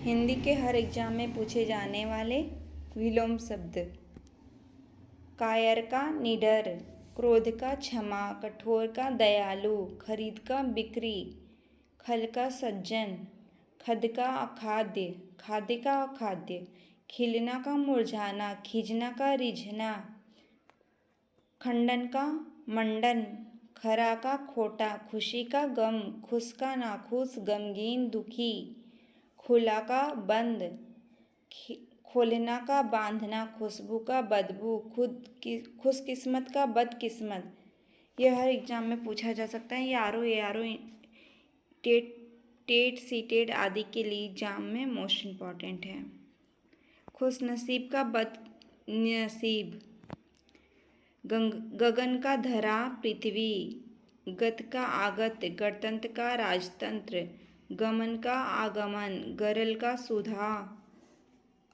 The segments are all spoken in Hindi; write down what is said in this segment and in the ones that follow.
हिंदी के हर एग्जाम में पूछे जाने वाले विलोम शब्द। कायर का निडर, क्रोध का क्षमा, कठोर का दयालु, खरीद का बिक्री, खल का सज्जन, खद का अखाद्य, खाद्य का अखाद्य, खिलना का मुरझाना, खिजना का रिझना, खंडन का मंडन, खरा का खोटा, खुशी का गम, खुश का नाखुश, गमगीन दुखी, खुला का बंद, खोलना का बांधना, खुशबू का बदबू, खुशकिस्मत का बदकिस्मत। यह हर एग्जाम में पूछा जा सकता है। ये आर ओ टेट सीटेट आदि के लिए एग्जाम में मोस्ट इम्पॉर्टेंट है। खुशनसीब का बदनसीब, गगन का धरा पृथ्वी, गत का आगत, गणतंत्र का राजतंत्र, गमन का आगमन, गरल का सुधा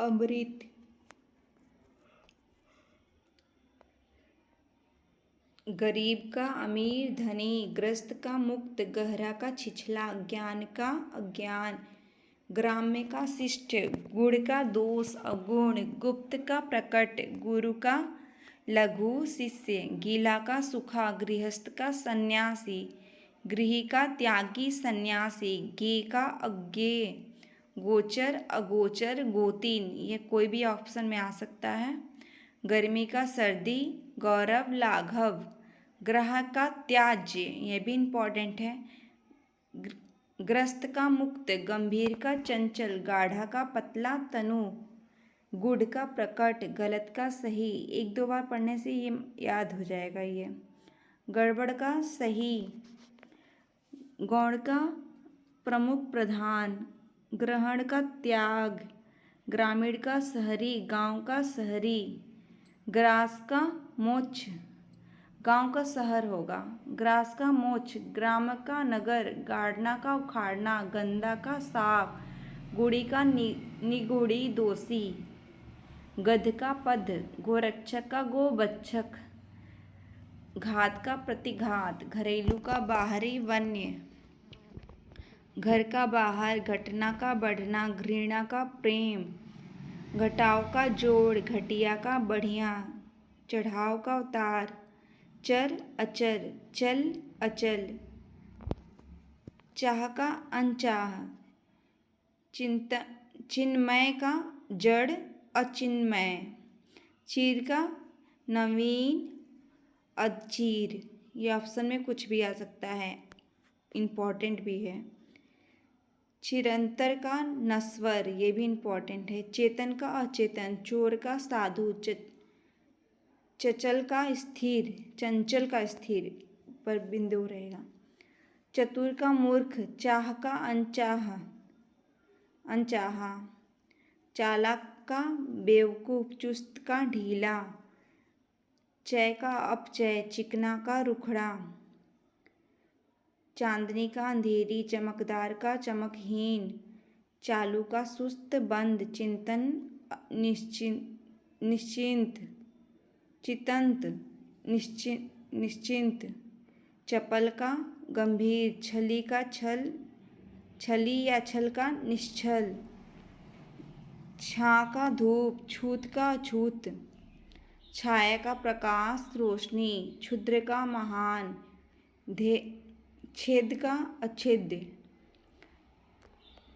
अमृत, गरीब का अमीर धनी, ग्रस्त का मुक्त, गहरा का छिछला, ज्ञान का अज्ञान, ग्राम्य का शिष्ट, गुण का दोष अगुण, गुप्त का प्रकट, गुरु का लघु शिष्य, गीला का सूखा, गृहस्थ का सन्यासी, गृही का त्यागी सन्यासी, गे का अज्ञेय, गोचर अगोचर गोतीन। ये कोई भी ऑप्शन में आ सकता है। गर्मी का सर्दी, गौरव लाघव, ग्रह का त्याज्य, ये भी इम्पॉर्टेंट है। ग्रस्त का मुक्त, गंभीर का चंचल, गाढ़ा का पतला तनु, गुड़ का प्रकट, गलत का सही। एक दो बार पढ़ने से ये याद हो जाएगा। ये गड़बड़ का सही, गौण का प्रमुख प्रधान, ग्रहण का त्याग, ग्रामीण का शहरी, गांव का शहरी, ग्रास का मोक्ष, गांव का शहर होगा, ग्रास का मोक्ष, ग्राम का नगर, गाड़ना का उखाड़ना, गंदा का साफ, गुड़ी का निगुड़ी दोषी, गध का पद, गोरक्षक का गोबच्छक, घात का प्रतिघात, घरेलू का बाहरी वन्य, घर का बाहर, घटना का बढ़ना, घृणा का प्रेम, घटाव का जोड़, घटिया का बढ़िया, चढ़ाव का उतार, चर अचर, चल अचल, चाह का अनचाह, चिन्मय का जड़ अचिन्मय, चीर का नवीन अचीर। ये ऑप्शन में कुछ भी आ सकता है, इम्पॉर्टेंट भी है। चिरंतर का नस्वर, ये भी इम्पॉर्टेंट है। चेतन का अचेतन, चोर का साधु, चंचल का स्थिर, चंचल का स्थिर पर बिंदु रहेगा। चतुर का मूर्ख, चाह का अनचाह अनचाहा, चालाक का बेवकूफ, चुस्त का ढीला, चय का अपचय, चिकना का रुखड़ा, चांदनी का अंधेरी, चमकदार का चमकहीन, चालू का सुस्त बंद, चिंतन निश्चिंत, चितंत निश्चिंत, चपल का गंभीर, छली का छल, छली या छल का निश्छल, छां का धूप, छूत का अछूत, छाया का प्रकाश रोशनी, क्षुद्र का महान, छेद का अछेद्य,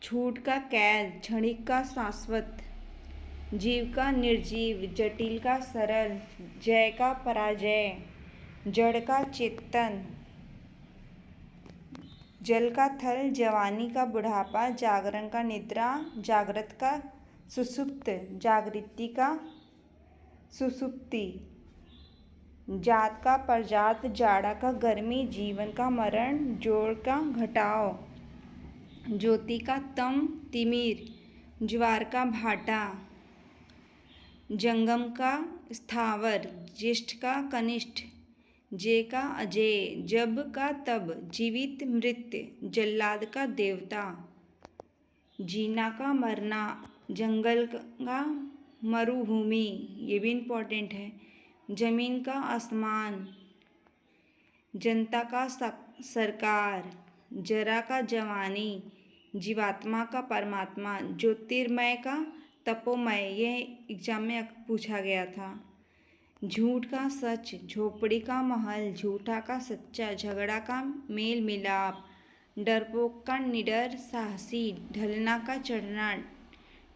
छूट का कैद, क्षणिक का शाश्वत, जीव का निर्जीव, जटिल का सरल, जय का पराजय, जड़ का चेतन, जल का थल, जवानी का बुढ़ापा, जागरण का निद्रा, जागृत का सुषुप्त, जागृति का सुषुप्ति, जात का परजात, जाड़ा का गर्मी, जीवन का मरण, जोड़ का घटाव, ज्योति का तम तिमिर, ज्वार का भाटा, जंगम का स्थावर, ज्येष्ठ का कनिष्ठ, जे का अजय, जब का तब, जीवित मृत, जल्लाद का देवता, जीना का मरना, जंगल का मरुभूमि, ये भी इम्पोर्टेंट है। जमीन का आसमान, जनता का सरकार, जरा का जवानी, जीवात्मा का परमात्मा, ज्योतिर्मय का तपोमय, यह एग्जाम में पूछा गया था। झूठ का सच, झोपड़ी का महल, झूठा का सच्चा, झगड़ा का मेल मिलाप, डरपोक का निडर साहसी, ढलना का चढ़ना,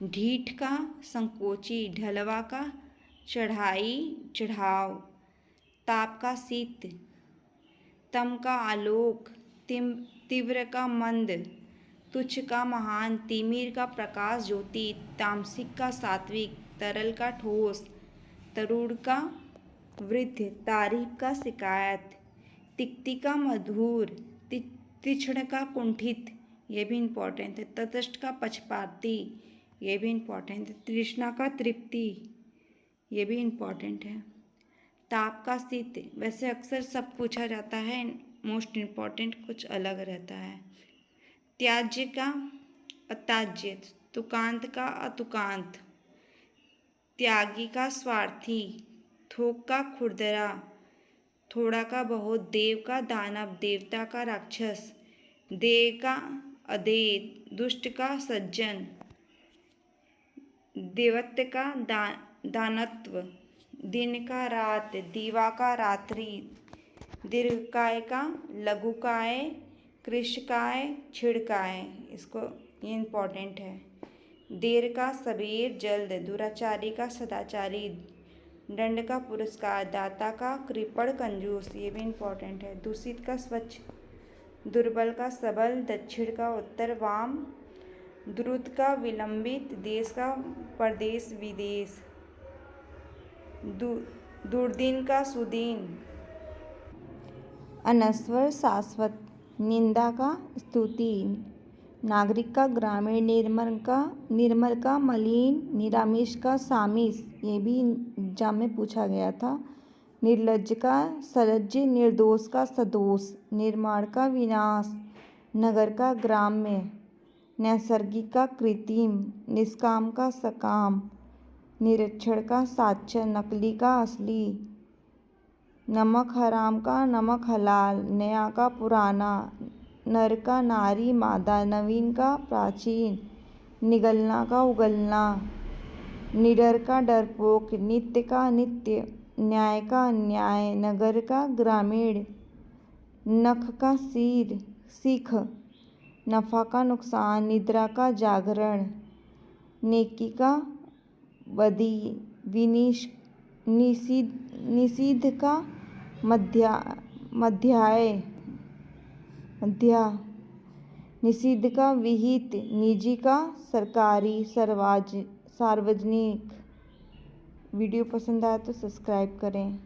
ढीठ का संकोची, ढलवा का चढ़ाई चढ़ाव, ताप का शीत, तम का आलोक, तीव्र का मंद, तुच्छ का महान, तिमिर का प्रकाश ज्योति, तामसिक का सात्विक, तरल का ठोस, तरुण का वृद्ध, तारीफ का शिकायत, तिक्ति का मधुर, तीक्ष्ण का कुंठित, ये भी इम्पोर्टेंट है। तटस्थ का पक्षपाती, ये भी इम्पोर्टेंट है। तृष्णा का तृप्ति, ये भी इम्पोर्टेंट है। ताप का शीत, वैसे अक्सर सब पूछा जाता है, मोस्ट इम्पॉर्टेंट कुछ अलग रहता है। त्याज्य का अत्याज्य, तुकांत का अतुकांत, त्यागी का स्वार्थी, थोक का खुरदरा, थोड़ा का बहुत, देव का दानव, देवता का राक्षस, देह का अदेय, दुष्ट का सज्जन, देवत्व का दानत्व, दिन का रात, दीवा का रात्रि, दीर्घकाय का लघुकाय, कृशकाय छिड़काय, इसको ये इम्पोर्टेंट है। देर का सबेर जल्द, दुराचारी का सदाचारी, दंड का पुरस्कार, दाता का कृपण कंजूस, ये भी इम्पोर्टेंट है। दूषित का स्वच्छ, दुर्बल का सबल, दक्षिण का उत्तर वाम, द्रुत का विलंबित, देश का परदेश विदेश, दुर्दिन का सुदीन, अनश्वर शाश्वत, निंदा का स्तुति, नागरिक का ग्रामीण, निर्मल का मलिन, निरामिष का सामिस, ये भी एग्जाम में पूछा गया था। निर्लज्ज का सलज्ज, निर्दोष का सदोष, निर्माण का विनाश, नगर का ग्राम्य, नैसर्गिक का कृत्रिम, निष्काम का सकाम, निरीक्षण का साक्ष्य, नकली का असली, नमक हराम का नमक हलाल, नया का पुराना, नर का नारी मादा, नवीन का प्राचीन, निगलना का उगलना, निडर का डरपोक, नित्य का नित्य, न्याय का अन्याय, नगर का ग्रामीण, नख का सिर सीख, नफा का नुकसान, निद्रा का जागरण, नेकी का बदी, निषिद्ध का मध्याय, निषिद्ध का विहित, निजी का सरकारी, सार्वजनिक। वीडियो पसंद आया तो सब्सक्राइब करें।